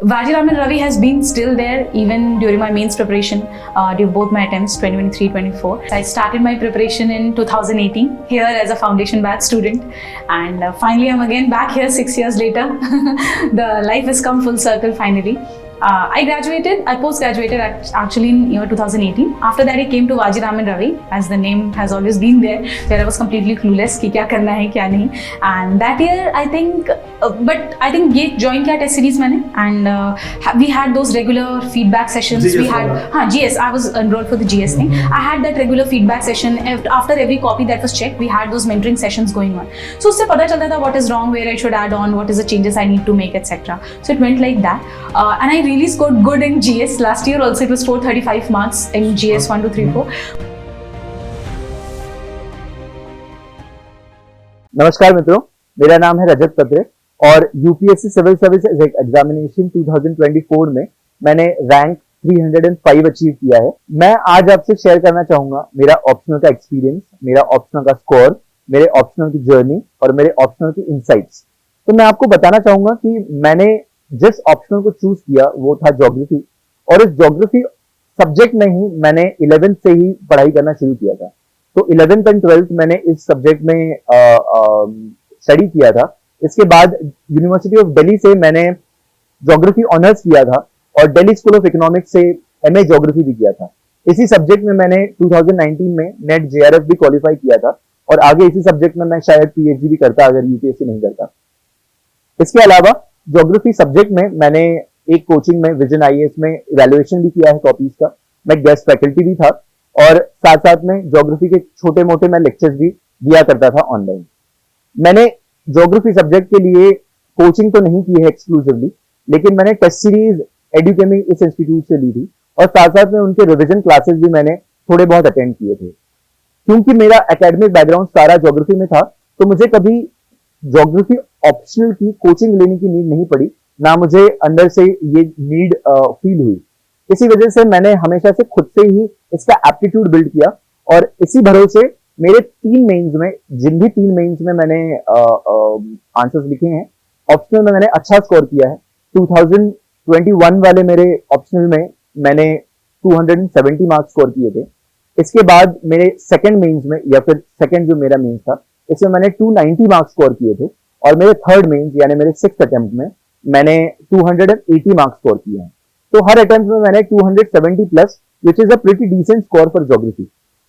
Vajiraman Ravi has been still there even during my mains preparation, during both my attempts 2023-24. I started my preparation in 2018 here as a foundation batch student, and finally I'm again back here 6 years later. The life has come full circle finally. I post-graduated actually in year 2018. After that I came to Vajiraman Ravi, as the name has always been there, where I was completely clueless कि क्या करना है क्या नहीं. And that year I think ये join किया test series मैंने, and we had those regular feedback sessions. GS we had GS. I was enrolled for the GS thing. I had that regular feedback session after every copy that was checked. We had those mentoring sessions going on. So उससे पता चलता था what is wrong, where I should add on, what is the changes I need to make, etc. So it went like that, and I really scored good in GS. Last year also it was 435 marks in GS 1, 2, 3, 4. नमस्कार मित्रों, मेरा नाम है रजत पत्रे और UPSC civil services examination 2024 में मैंने rank 305 achieve किया है। मैं आज आपसे शेयर करना चाहूंगा मेरा ऑप्शनल का एक्सपीरियंस, मेरा ऑप्शनल का स्कोर, मेरे ऑप्शनल की जर्नी और मेरे ऑप्शनल की इनसाइट्स। तो मैं आपको बताना चाहूंगा कि मैंने जिस ऑप्शनल को चूज किया वो था ज्योग्राफी, और इस ज्योग्राफी सब्जेक्ट में ही मैंने 11th से ही पढ़ाई करना शुरू किया था। तो 11th एंड 12th मैंने इस सब्जेक्ट में स्टडी किया था। इसके बाद यूनिवर्सिटी ऑफ दिल्ली से मैंने ज्योग्राफी ऑनर्स किया था और दिल्ली स्कूल ऑफ इकोनॉमिक्स से एमए ज्योग्राफी भी किया था। इसी सब्जेक्ट में मैंने 2019 में नेट जेआरएफ भी क्वालिफाई किया था और आगे इसी सब्जेक्ट में मैं शायद पीएचडी भी करता अगर यूपीएससी नहीं करता। इसके अलावा ज्योग्राफी सब्जेक्ट में मैंने एक कोचिंग में विजन आईएएस में इवैल्यूएशन भी किया है कॉपीज का। मैं गेस्ट फैकल्टी भी था और साथ साथ में ज्योग्राफी के छोटे मोटे मैं लेक्चर्स भी दिया करता था ऑनलाइन। मैंने ज्योग्राफी सब्जेक्ट के लिए कोचिंग तो नहीं की है एक्सक्लूसिवली, लेकिन मैंने टेस्ट सीरीज एडुकेमी इस इंस्टीट्यूट से ली थी और साथ साथ में उनके रिविजन क्लासेस भी मैंने थोड़े बहुत अटेंड किए थे। क्योंकि मेरा एकेडमिक बैकग्राउंड सारा ज्योग्राफी में था, तो मुझे कभी ज्योग्राफी ऑप्शनल की कोचिंग लेने की नीड नहीं पड़ी, ना मुझे अंदर से ये नीड फील हुई। इसी वजह से मैंने हमेशा से खुद से ही इसका एप्टीट्यूड बिल्ड किया और इसी भरोसे मेरे 3 मेंस में, जिन भी 3 मेंस में मैंने आंसर्स लिखे हैं, ऑप्शनल में मैंने अच्छा स्कोर किया है। 2021 वाले मेरे ऑप्शनल में मैंने 270 मार्क्स स्कोर किए थे। इसके बाद मेरे सेकंड मेंस में, या फिर सेकंड जो मेरा मेंस था, इसमें मैंने 290 मार्क्स स्कोर किए थे और मेरे थर्ड मेंस यानी मेरे 6th अटेम्प्ट में मैंने 280 मार्क्स स्कोर किए हैं। तो हर अटेम्प्ट में मैंने 270 plus, which is a pretty decent score for geography,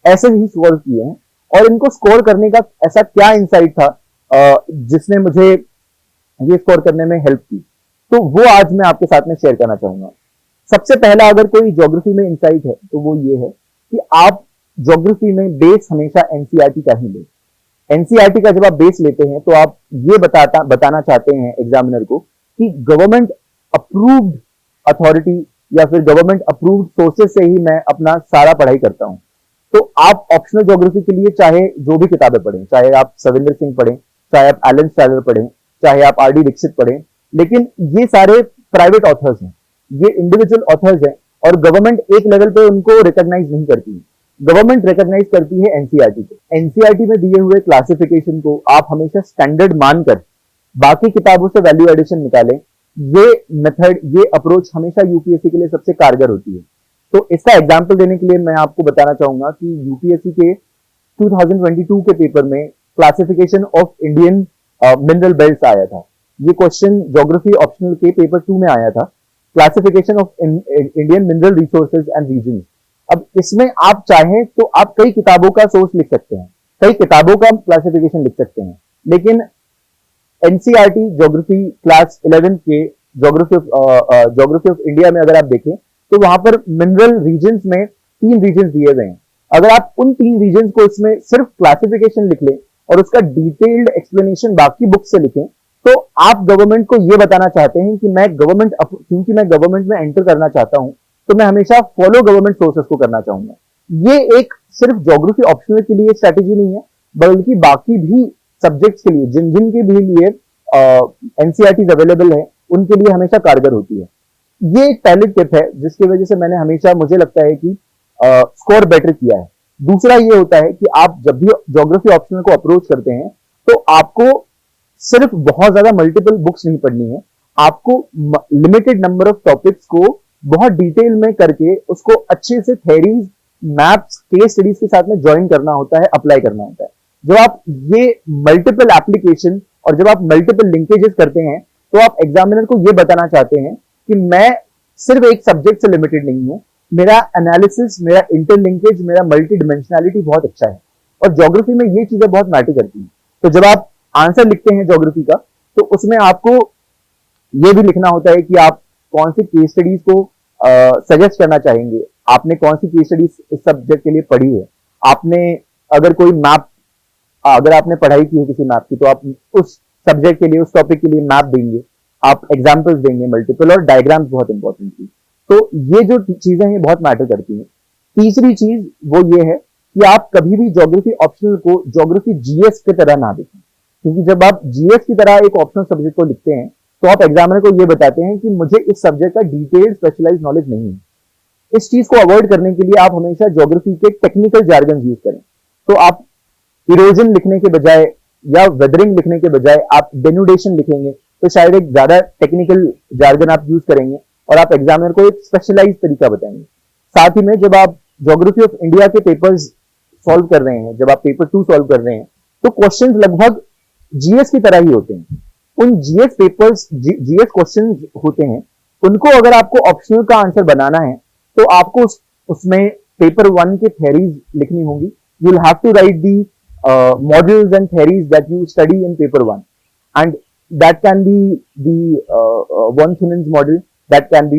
ऐसे ही स्कोर किए हैं। और इनको स्कोर करने का ऐसा क्या इंसाइट था जिसने मुझे ये स्कोर करने में हेल्प की, तो वो आज मैं आपके साथ में शेयर करना चाहूंगा। सबसे पहला अगर कोई ज्योग्राफी में इंसाइट है तो वो ये है कि आप ज्योग्राफी में बेस हमेशा एनसीईआरटी का ही लें। एनसीईआरटी का जब आप बेस लेते हैं तो आप ये बताना चाहते हैं एग्जामिनर को कि गवर्नमेंट अप्रूव्ड अथॉरिटी या फिर गवर्नमेंट अप्रूव्ड सोर्सेज से ही मैं अपना सारा पढ़ाई करता हूं। तो आप ऑप्शनल ज्योग्राफी के लिए चाहे जो भी किताबें पढ़ें, चाहे आप सविंदर सिंह पढ़ें, चाहे आप एलन स्टाइलर पढ़ें, चाहे आप आरडी दीक्षित पढ़ें, लेकिन ये सारे प्राइवेट ऑथर्स हैं, ये इंडिविजुअल ऑथर्स हैं और गवर्नमेंट एक लेवल पे उनको रिकॉग्नाइज नहीं करती है। गवर्नमेंट रिकॉग्नाइज करती है एनसीईआरटी को। एनसीईआरटी में दिए हुए क्लासिफिकेशन को आप हमेशा स्टैंडर्ड मानकर बाकी किताबों से वैल्यू एडिशन निकालें। ये मेथड, ये अप्रोच हमेशा यूपीएससी के लिए सबसे कारगर होती है। तो इसका एग्जांपल देने के लिए मैं आपको बताना चाहूंगा कि यूपीएससी के 2022 के पेपर में classification of Indian mineral belts आया था। ये क्वेश्चन ज्योग्राफी ऑप्शनल के पेपर 2 में आया था, classification of Indian mineral resources and region. अब इसमें आप चाहें तो आप कई किताबों का सोर्स लिख सकते हैं, कई किताबों का क्लासिफिकेशन लिख सकते हैं, लेकिन एनसीईआरटी ज्योग्राफी क्लास 11 के ज्योग्राफी ऑफ इंडिया में अगर आप देखें तो वहां पर मिनरल रीजन्स में 3 रीजन्स दिए गए हैं। अगर आप उन 3 रीजन्स को इसमें सिर्फ क्लासिफिकेशन लिख लें और उसका डिटेल्ड एक्सप्लेनेशन बाकी बुक से लिखें, तो आप गवर्नमेंट को यह बताना चाहते हैं कि क्योंकि मैं गवर्नमेंट में एंटर करना चाहता हूं, तो मैं हमेशा फॉलो गवर्नमेंट सोर्सेस को करना चाहूंगा। ये एक सिर्फ ज्योग्राफी ऑप्शनल के लिए स्ट्रेटेजी नहीं है, बल्कि बाकी भी सब्जेक्ट्स के लिए, जिन जिन के भी लिए एनसीईआरटी अवेलेबल है, उनके लिए हमेशा कारगर होती है। ये एक पहली टिप है जिसकी वजह से मैंने हमेशा, मुझे लगता है कि स्कोर बेटर किया है। दूसरा ये होता है कि आप जब भी ज्योग्राफी ऑप्शनल को अप्रोच करते हैं तो आपको सिर्फ बहुत ज्यादा मल्टीपल बुक्स नहीं पढ़नी है, आपको लिमिटेड नंबर ऑफ टॉपिक्स को बहुत डिटेल में करके उसको अच्छे से थेरीज, मैप्स, केस स्टडीज के साथ में ज्वाइन करना होता है, अप्लाई करना होता है। जब आप ये मल्टीपल एप्लीकेशन और जब आप मल्टीपल लिंकेजेस करते हैं तो आप एग्जामिनर को ये बताना चाहते हैं कि मैं सिर्फ एक सब्जेक्ट से लिमिटेड नहीं हूं, मेरा एनालिसिस, मेरा इंटरलिंकेज, मेरा मल्टी डिमेंशनैलिटी बहुत अच्छा है। और ज्योग्राफी में ये चीजें बहुत मैटर करती हैं। तो जब आप आंसर लिखते हैं ज्योग्राफी का तो उसमें आपको ये भी लिखना होता है कि आप कौन सी केस स्टडीज को सजेस्ट करना चाहेंगे, आपने कौन सी केस स्टडीज इस सब्जेक्ट के लिए पढ़ी है, आपने अगर कोई मैप, अगर आपने पढ़ाई की है किसी मैप की तो आप उस सब्जेक्ट के लिए, उस टॉपिक के लिए मैप देंगे, आप एग्जाम्पल्स देंगे मल्टीपल, और डायग्राम्स बहुत इंपॉर्टेंट थी। तो ये जो चीजें हैं बहुत मैटर करती हैं। तीसरी चीज वो ये है कि आप कभी भी ज्योग्राफी ऑप्शनल को ज्योग्राफी जीएस की तरह ना देखें, क्योंकि जब आप जीएस की तरह एक ऑप्शनल सब्जेक्ट को लिखते हैं तो आप एग्जामिनर को ये बताते हैं कि मुझे इस सब्जेक्ट का डिटेल्ड स्पेशलाइज्ड नॉलेज नहीं है। इस चीज को अवॉइड करने के लिए आप हमेशा ज्योग्राफी के टेक्निकल जार्गन यूज करें। तो आप इरोजन लिखने के बजाय या वेदरिंग लिखने के बजाय आप डेनुडेशन लिखेंगे तो शायद एक ज्यादा टेक्निकल जार्गन आप यूज करेंगे और आप एग्जामिनर को एक स्पेशलाइज तरीका बताएंगे। साथ ही में जब आप ज्योग्राफी ऑफ इंडिया के पेपर्स सॉल्व कर रहे हैं, जब आप पेपर 2 सॉल्व कर रहे हैं तो क्वेश्चंस लगभग जीएस की तरह ही होते हैं। उन जीएस पेपर्स, जीएस क्वेश्चन होते हैं, उनको अगर आपको ऑप्शनल का आंसर बनाना है तो आपको उसमें पेपर 1 के थ्योरीज लिखनी होंगी। You will have to write the models and theories that you study in paper 1, and that can be the one Thunin's model, that can be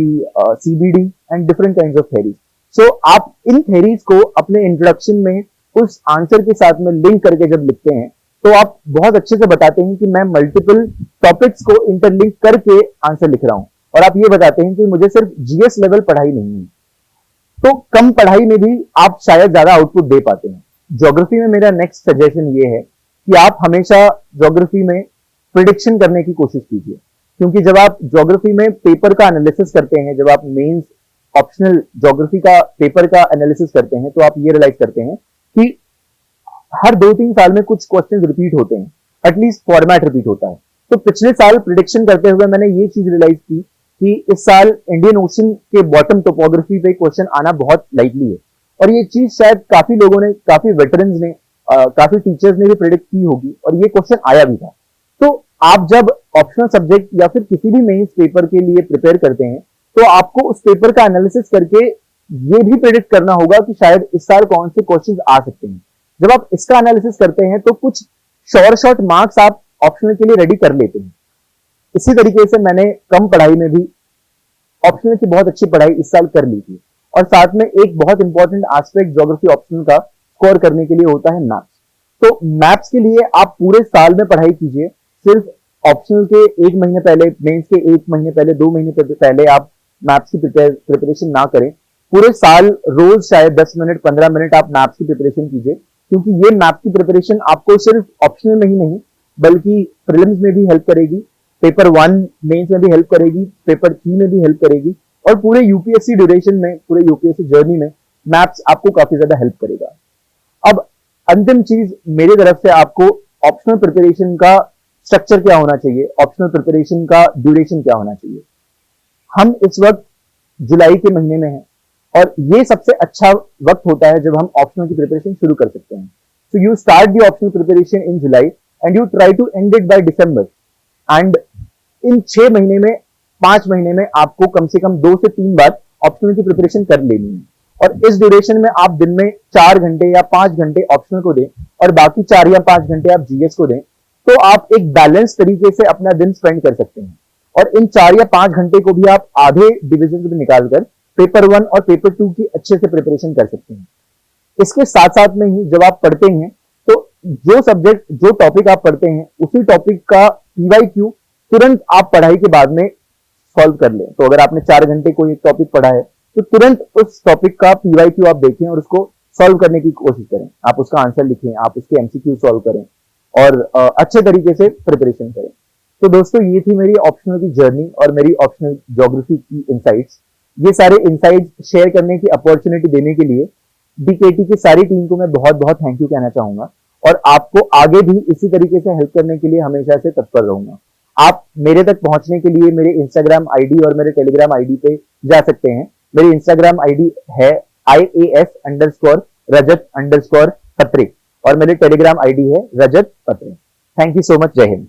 CBD and different kinds of theories. So आप इन theories को अपने introduction में उस answer के साथ में link करके जब लिखते हैं तो आप बहुत अच्छे से बताते हैं कि मैं मल्टीपल टॉपिक्स को इंटरलिंक करके आंसर लिख रहा हूं, और आप ये बताते हैं कि मुझे सिर्फ जीएस लेवल पढ़ाई नहीं है। तो कम पढ़ाई में भी आप शायद ज्यादा आउटपुट दे पाते हैं। ज्योग्राफी में मेरा नेक्स्ट सजेशन ये है कि आप हमेशा ज्योग्राफी में प्रिडिक्शन करने की कोशिश कीजिए, क्योंकि जब आप ज्योग्राफी में पेपर का एनालिसिस करते हैं, जब आप मेंस ऑप्शनल ज्योग्राफी का पेपर का एनालिसिस करते हैं तो आप ये रियलाइज करते हैं कि हर 2-3 साल में कुछ क्वेश्चंस रिपीट होते हैं, एटलीस्ट फॉर्मेट रिपीट होता है। तो पिछले साल प्रिडिक्शन करते हुए मैंने ये चीज रियलाइज की कि इस साल इंडियन ओशन के बॉटम टोपोग्राफी पे क्वेश्चन आना बहुत लाइकली है, और ये चीज शायद काफी लोगों ने, काफी वेटरन्स ने, काफी टीचर्स ने भी प्रिडिक्ट की होगी, और ये क्वेश्चन आया भी था। तो आप जब ऑप्शनल सब्जेक्ट या फिर किसी भी मेंस पेपर के लिए प्रिपेयर करते हैं तो आपको उस पेपर का एनालिसिस करके ये भी प्रेडिक्ट करना होगा कि शायद इस साल कौन से क्वेश्चंस आ सकते हैं। जब आप इसका एनालिसिस करते हैं तो कुछ शॉर्ट मार्क्स आप ऑप्शनल के लिए रेडी कर लेते हैं। इसी तरीके से मैंने कम पढ़ाई में भी ऑप्शनल की बहुत अच्छी पढ़ाई इस साल कर ली थी, और साथ में एक बहुत इंपॉर्टेंट एस्पेक्ट ज्योग्राफी ऑप्शनल का स्कोर करने के लिए होता है मैथ्स। तो मैथ्स के लिए आप पूरे साल में पढ़ाई कीजिए, सिर्फ ऑप्शनल के 1 महीने पहले, मेंस के 1 महीने पहले, 2 महीने पहले आप मैथ्स की प्रिपरेशन ना करें। पूरे साल रोज शायद 10 मिनट 15 मिनट आप मैथ्स की प्रिपरेशन कीजिए, क्योंकि ये मैथ्स की प्रिपरेशन आपको सिर्फ ऑप्शनल में ही नहीं बल्कि प्रीलिम्स में भी हेल्प करेगी, पेपर 1 मेंस में भी हेल्प करेगी, पेपर 3 में भी हेल्प करेगी, और पूरे यूपीएससी ड्यूरेशन में, पूरे यूपीएससी जर्नी में मैथ्स आपको काफी ज्यादा हेल्प करेगा। अब अंतिम चीज मेरी तरफ से आपको ऑप्शनल प्रिपरेशन का स्ट्रक्चर क्या होना चाहिए, ऑप्शनल प्रिपरेशन का ड्यूरेशन क्या होना चाहिए। हम इस वक्त जुलाई के महीने में हैं, और ये सबसे अच्छा वक्त होता है जब हम ऑप्शनल की प्रिपरेशन शुरू कर सकते हैं। So you start the optional preparation in July and you try to end it by December, and in 6 महीने में, 5 महीने में आपको कम से कम 2 से 3 बार ऑप्शनल की प्रिपरेशन कर लेनी है। और इस ड्यूरेशन में आप दिन में 4 घंटे या 5 घंटे ऑप्शनल को दें और बाकी 4 या 5 घंटे आप जीएस को दें, तो आप एक बैलेंस तरीके से अपना दिन स्पेंड कर सकते हैं। और इन 4 या 5 घंटे को भी आप आधे डिविजन में निकालकर पेपर 1 और पेपर 2 की अच्छे से प्रिपरेशन कर सकते हैं। इसके साथ साथ में ही जब आप पढ़ते हैं तो जो सब्जेक्ट, जो टॉपिक आप पढ़ते हैं उसी टॉपिक का पीवाईक्यू तुरंत आप पढ़ाई के बाद में सॉल्व कर लें। तो अगर आपने 4 घंटे कोई एक टॉपिक पढ़ा है तो तुरंत उस टॉपिक का पीवाईक्यू आप देखें और उसको सॉल्व करने की कोशिश करें, आप उसका आंसर लिखें, आप उसके एमसीक्यू सॉल्व करें और अच्छे तरीके से प्रिपरेशन करें। तो दोस्तों, ये थी मेरी ऑप्शनल की जर्नी और मेरी ऑप्शनल ज्योग्राफी की इनसाइट्स। ये सारे इनसाइट्स शेयर करने की अपॉर्चुनिटी देने के लिए डीकेटी की सारी टीम को मैं बहुत बहुत थैंक यू कहना चाहूंगा, और आपको आगे भी इसी तरीके से हेल्प करने के लिए हमेशा से तत्पर रहूंगा। आप मेरे तक पहुंचने के लिए मेरे इंस्टाग्राम आईडी और मेरे टेलीग्राम आईडी पे जा सकते हैं। मेरी इंस्टाग्राम आईडी है IAS_रजत_पत्रे और मेरे टेलीग्राम आईडी है रजत पत्रे। Thank you so much. जय हिंद।